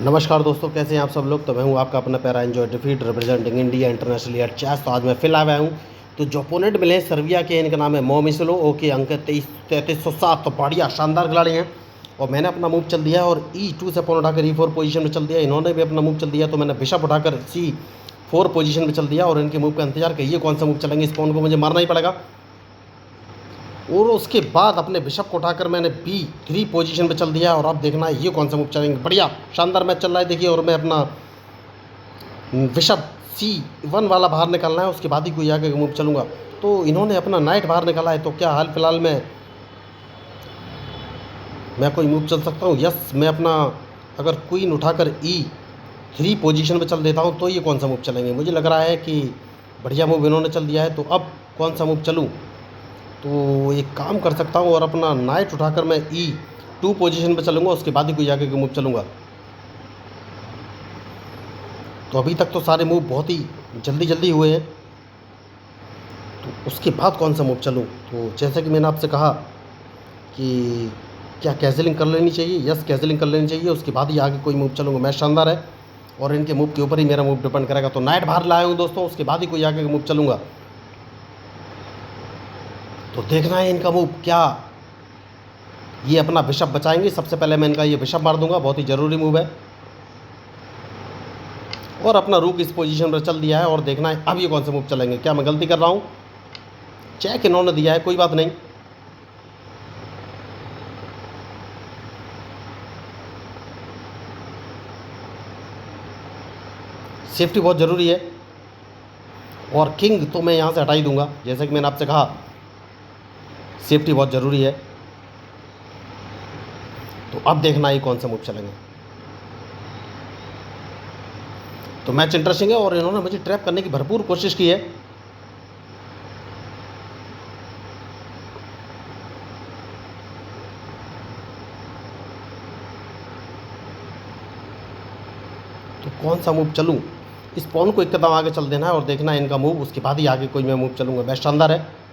नमस्कार दोस्तों, कैसे हैं आप सब लोग। तो मैं हूं आपका अपना प्यारा एंजॉय डिफीट representing India international at chess. तो आज मैं फिर आया हूं। तो जो ओपोनेंट मिले हैं सर्बिया के, इनका नाम है मोमिस्लो। ओके, अंक 3307। तो बढ़िया शानदार खिलाड़ी हैं। और मैंने अपना मूव चल दिया और E2 से पॉन उठाकर E4 पोजीशन में चल दिया। इन्होंने भी अपना मूव चल दिया, तो मैंने बिशप उठाकर C4 पोजीशन में चल दिया और इनके मूव का इंतजार करिए कौन सा मूव चलेंगे। इस पॉन को मुझे मारना ही पड़ेगा। और उसके बाद अपने बिशप को उठाकर मैंने B3 पोजीशन पे चल दिया। और अब देखना है ये कौन सा मूव चलेंगे। बढ़िया शानदार मैच चल रहा है देखिए। और मैं अपना बिशप C1 वाला बाहर निकालना है, उसके बाद ही कोई आगे मूव चलूँगा। तो इन्होंने अपना नाइट बाहर निकाला है, तो क्या हाल फिलहाल में मैं कोई मूव चल सकता हूँ। यस, मैं अपना अगर क्वीन उठाकर E3 पोजीशन पे चल देता हूँ तो ये कौन सा मूव चलेंगे। मुझे लग रहा है कि बढ़िया मूव इन्होंने चल दिया है। तो अब कौन सा मूव चलूँ। तो एक काम कर सकता हूँ और अपना नाइट उठाकर मैं E2 पोजीशन पे चलूँगा, उसके बाद ही कोई आगे के मूव चलूँगा। तो अभी तक तो सारे मूव बहुत ही जल्दी जल्दी हुए हैं। तो उसके बाद कौन सा मूव चलूँ। तो जैसे कि मैंने आपसे कहा कि क्या कैंसिलिंग कर लेनी चाहिए। यस, कैंसिलिंग कर लेनी चाहिए, उसके बाद ही आगे कोई मूव चलूँगा। मैच शानदार है और इनके मूव के ऊपर ही मेरा मूव डिपेंड करेगा। तो नाइट बाहर लाया हूँ दोस्तों, उसके बाद ही कोई आगे का मूव चलूँगा। तो देखना है इनका मूव क्या ये अपना बिशप बचाएंगे। सबसे पहले मैं इनका ये बिशप मार दूंगा, बहुत ही ज़रूरी मूव है। और अपना रूक इस पोजीशन पर चल दिया है और देखना है अब ये कौन से मूव चलेंगे। क्या मैं गलती कर रहा हूँ। चेक इन्होंने दिया है, कोई बात नहीं। सेफ्टी बहुत ज़रूरी है। और किंग तो मैं यहाँ से हटा ही दूंगा, जैसे कि मैंने आपसे कहा सेफ्टी बहुत ज़रूरी है। तो अब देखना है कौन सा मूव चलेंगे। तो मैच इंटरेस्टिंग है और इन्होंने मुझे ट्रैप करने की भरपूर कोशिश की है। तो कौन सा मूव चलूँ। इस पॉन को एक कदम आगे चल देना है और देखना है इनका मूव, उसके बाद ही आगे कोई मैं मूव चलूँगा। बेस्ट शानदार है।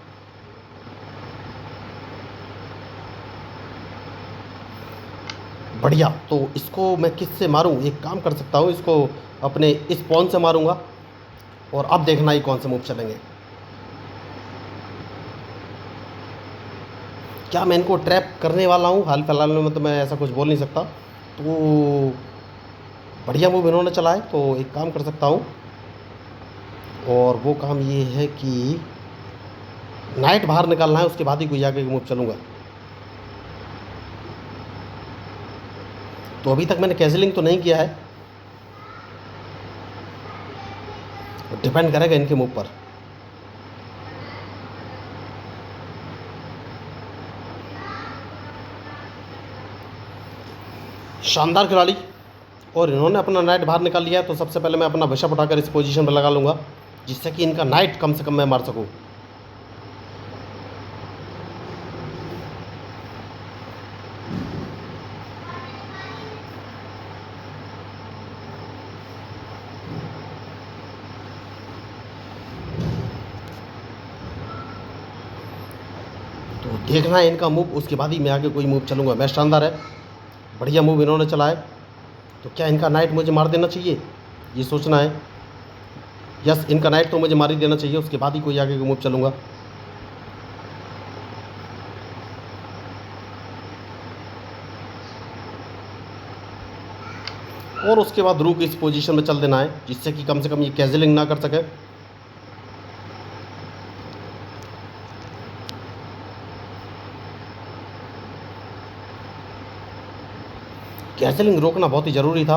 बढ़िया। तो इसको मैं किससे मारूं। एक काम कर सकता हूं, इसको अपने इस पॉन से मारूंगा। और अब देखना ही कौन से मूव चलेंगे। क्या मैं इनको ट्रैप करने वाला हूं। हाल फिलहाल में तो मैं ऐसा कुछ बोल नहीं सकता। तो बढ़िया मूव इन्होंने चला है, तो एक काम कर सकता हूं और वो काम ये है कि नाइट बाहर निकालना है, उसके बाद ही कोई आगे मूव चलूँगा। तो अभी तक मैंने कैंसिलिंग तो नहीं किया है, डिपेंड करेगा इनके मूव पर। शानदार खिलाड़ी। और इन्होंने अपना नाइट बाहर निकाल लिया है, तो सबसे पहले मैं अपना बिशप उठाकर इस पोजीशन पर लगा लूँगा, जिससे कि इनका नाइट कम से कम मैं मार सकूँ। तो देखना है इनका मूव, उसके बाद ही मैं आगे कोई मूव चलूँगा। मैच शानदार है, बढ़िया मूव इन्होंने चला है। तो क्या इनका नाइट मुझे मार देना चाहिए, ये सोचना है। यस, इनका नाइट तो मुझे मार ही देना चाहिए, उसके बाद ही कोई आगे का मूव चलूँगा। और उसके बाद रूक इस पोजीशन में चल देना है, जिससे कि कम से कम ये कैंसिलिंग ना कर सके। कैंसिलिंग रोकना बहुत ही ज़रूरी था।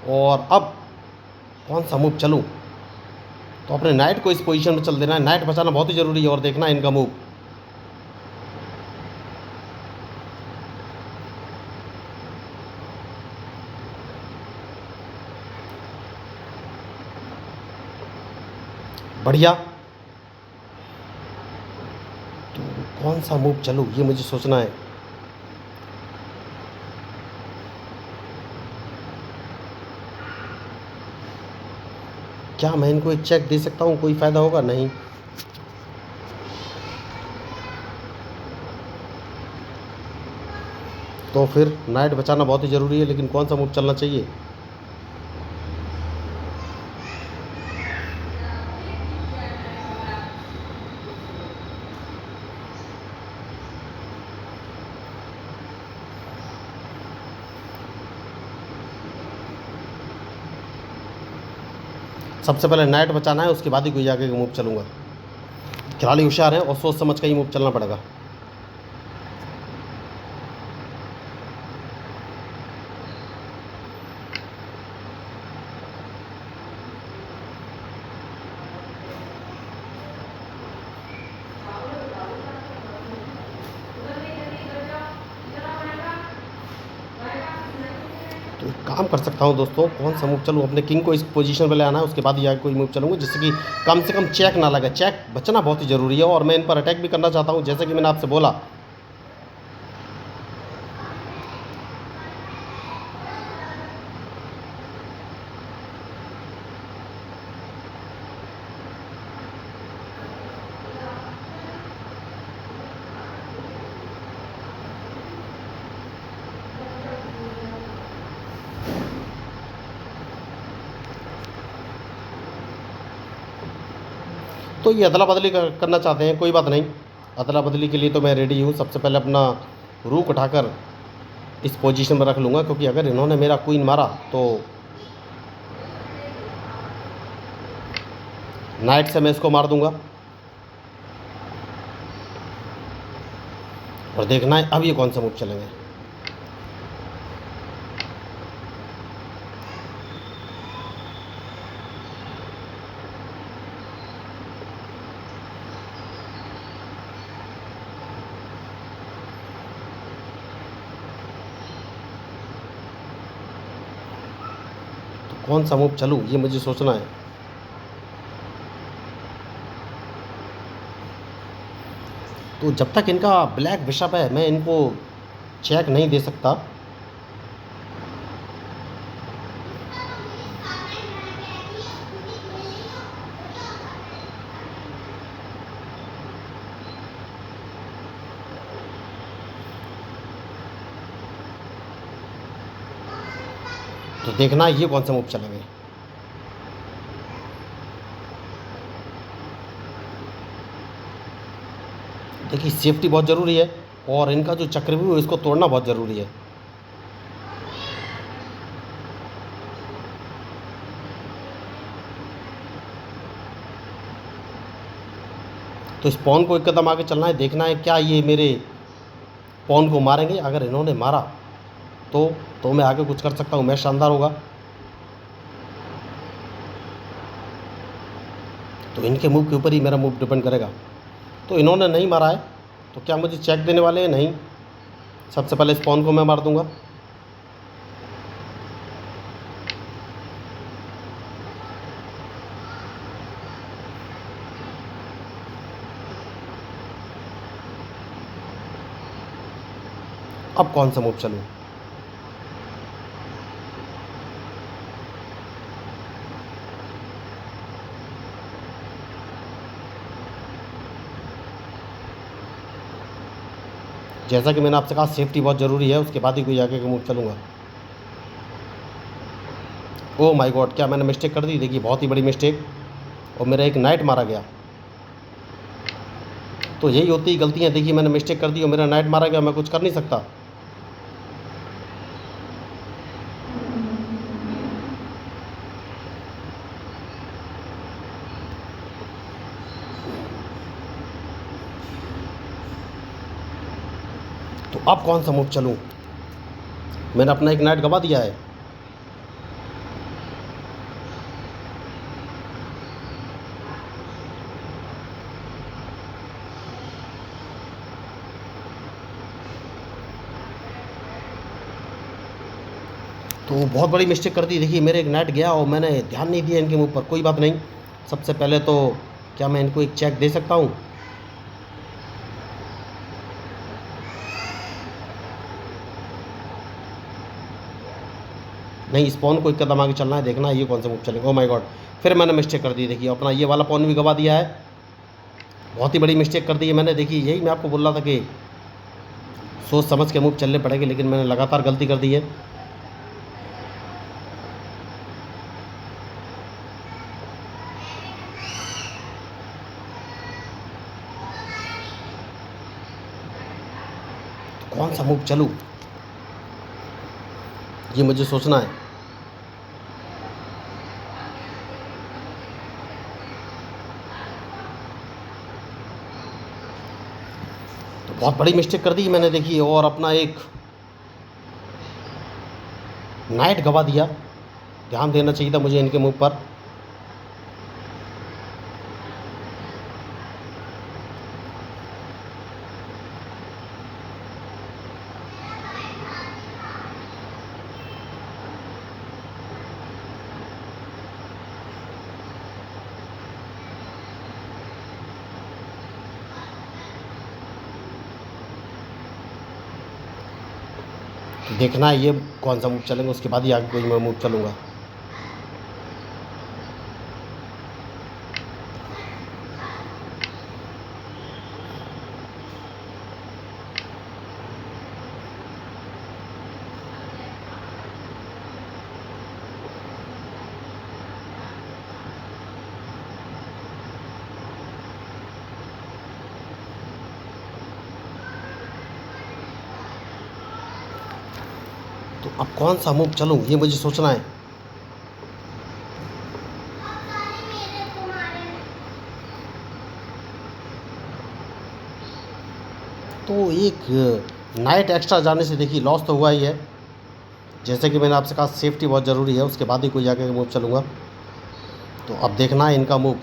और अब कौन सा मूव चलूँ। तो अपने नाइट को इस पोजीशन में चल देना है, नाइट बचाना बहुत ही ज़रूरी है। और देखना है इनका मूव। बढ़िया। तो कौन सा मूव चलूँ, ये मुझे सोचना है। क्या मैं इनको एक चेक दे सकता हूँ, कोई फ़ायदा होगा नहीं। तो फिर नाइट बचाना बहुत ही ज़रूरी है, लेकिन कौन सा मूव चलना चाहिए। सबसे पहले नाइट बचाना है, उसके बाद ही कोई आगे का मूव चलूँगा। खिलाड़ी होशियार हैं और सोच समझ कर ही मूव चलना पड़ेगा। तो एक काम कर सकता हूँ दोस्तों, कौन सा मूव चलूँ, अपने किंग को इस पोजीशन पे ले आना है, उसके बाद ही आगे कोई मूव चलूँगा, जिससे कि कम से कम चेक ना लगे। चेक बचना बहुत ही ज़रूरी है और मैं इन पर अटैक भी करना चाहता हूँ, जैसे कि मैंने आपसे बोला। तो ये अदला बदली करना चाहते हैं, कोई बात नहीं, अदला बदली के लिए तो मैं रेडी हूँ। सबसे पहले अपना रूक उठाकर इस पोजीशन में रख लूँगा, क्योंकि अगर इन्होंने मेरा क्वीन मारा तो नाइट से मैं इसको मार दूंगा। और देखना है अब ये कौन सा मूव चलेंगे। तो कौन सा मूव चलूँ ये मुझे सोचना है। तो जब तक इनका ब्लैक बिशप है मैं इनको चेक नहीं दे सकता। तो देखना ये कौन सा मूव चलेंगे। देखिए सेफ्टी बहुत ज़रूरी है और इनका जो चक्रव्यूह है इसको तोड़ना बहुत ज़रूरी है। तो इस पॉन को एक कदम आगे चलना है, देखना है क्या ये मेरे पॉन को मारेंगे। अगर इन्होंने मारा तो मैं आगे कुछ कर सकता हूँ, मैच शानदार होगा। तो इनके मूव के ऊपर ही मेरा मूव डिपेंड करेगा। तो इन्होंने नहीं मारा है तो क्या मुझे चेक देने वाले हैं? नहीं, सबसे पहले इस पॉन को मैं मार दूंगा। अब कौन सा मूव चलूँ? जैसा कि मैंने आपसे कहा सेफ्टी बहुत ज़रूरी है, उसके बाद ही कोई आगे का मूव चलूँगा। ओह माय गॉड, क्या मैंने मिस्टेक कर दी? देखिए बहुत ही बड़ी मिस्टेक, और मेरा एक नाइट मारा गया। तो यही होती है गलतियाँ। देखिए मैंने मिस्टेक कर दी और मेरा नाइट मारा गया, मैं कुछ कर नहीं सकता। तो अब कौन सा मूव चलूँ? मैंने अपना एक नाइट गवा दिया है। तो बहुत बड़ी मिस्टेक कर दी। देखिए मेरे एक नाइट गया और मैंने ध्यान नहीं दिया इनके मूव पर। कोई बात नहीं, सबसे पहले तो क्या मैं इनको एक चेक दे सकता हूँ? नहीं, इस पॉन को एक कदम आगे चलना है, देखना है ये कौन सा मूव चलेगा। ओह माय गॉड, फिर मैंने मिस्टेक कर दी। देखिए अपना ये वाला पॉन भी गवा दिया है, बहुत ही बड़ी मिस्टेक कर दी है मैंने। देखिए यही मैं आपको बोल रहा था कि सोच समझ के मूव चलने पड़ेंगे, लेकिन मैंने लगातार गलती कर दी है। तो कौन सा मूव चलूँ ये मुझे सोचना है। बहुत बड़ी मिस्टेक कर दी मैंने देखी, और अपना एक नाइट गवा दिया। ध्यान देना चाहिए था मुझे इनके मूव पर। देखना है ये कौन सा मूव चलेंगे, उसके बाद ही आगे कोई मैं मूव चलूँगा। तो अब कौन सा मूव चलूँ ये मुझे सोचना है। तो एक नाइट एक्स्ट्रा जाने से देखिए लॉस तो हुआ ही है। जैसे कि मैंने आपसे कहा सेफ्टी बहुत ज़रूरी है, उसके बाद ही कोई आगे मूव चलूँगा। तो अब देखना है इनका मूव।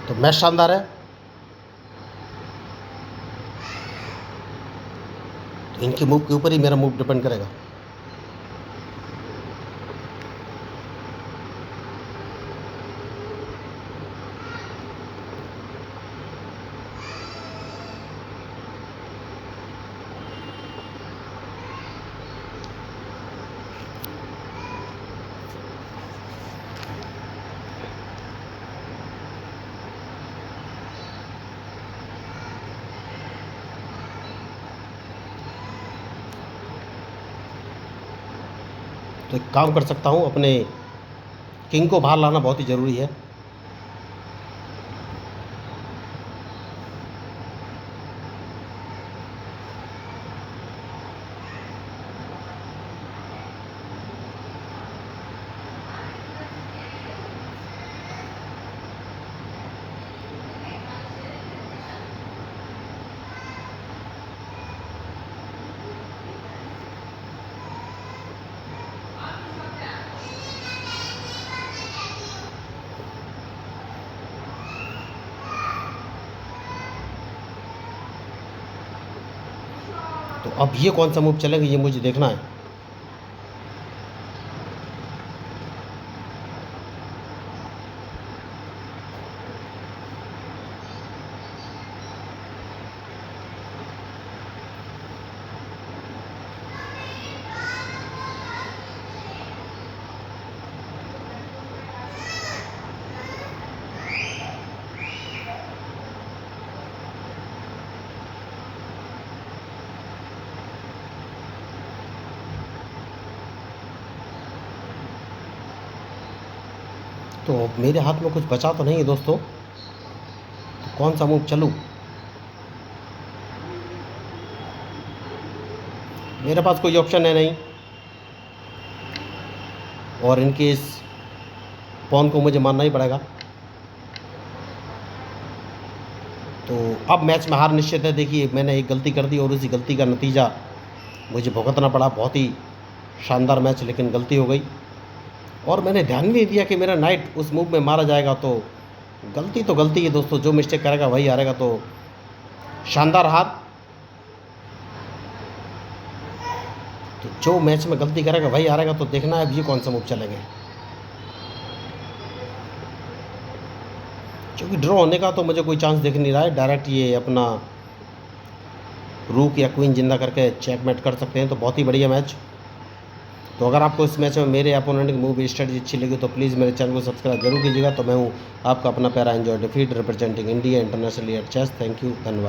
तो मैच शानदार है। तो इनके मूव के ऊपर ही मेरा मूव डिपेंड करेगा। तो एक काम कर सकता हूँ, अपने किंग को बाहर लाना बहुत ही ज़रूरी है। तो अब ये कौन सा मूव चलेगा ये मुझे देखना है। तो मेरे हाथ में कुछ बचा तो नहीं है दोस्तों, तो कौन सा मूव चलूँ। मेरे पास कोई ऑप्शन है नहीं, और इनके इस पॉन को मुझे मानना ही पड़ेगा। तो अब मैच में हार निश्चित है। देखिए मैंने एक गलती कर दी और उसी गलती का नतीजा मुझे भुगतना पड़ा। बहुत ही शानदार मैच, लेकिन गलती हो गई और मैंने ध्यान ही नहीं दिया कि मेरा नाइट उस मूव में मारा जाएगा। तो गलती है दोस्तों, जो मिस्टेक करेगा वही हारेगा। तो शानदार हार। तो जो मैच में गलती करेगा वही हारेगा। तो देखना है अब ये कौन सा मूव चलेंगे, क्योंकि ड्रॉ होने का तो मुझे कोई चांस दिख नहीं रहा है। डायरेक्ट ये अपना रूक या क्वीन जिंदा करके चेकमेट कर सकते हैं। तो बहुत ही बढ़िया मैच। तो अगर आपको इस मैच में मेरे अपोनेंट की मूव स्ट्रेटजी अच्छी लगी तो प्लीज़ मेरे चैनल को सब्सक्राइब जरूर कीजिएगा। तो मैं हूँ आपका अपना पैरा एंजॉय डिफीट representing India internationally at chess. Thank you, धन्यवाद।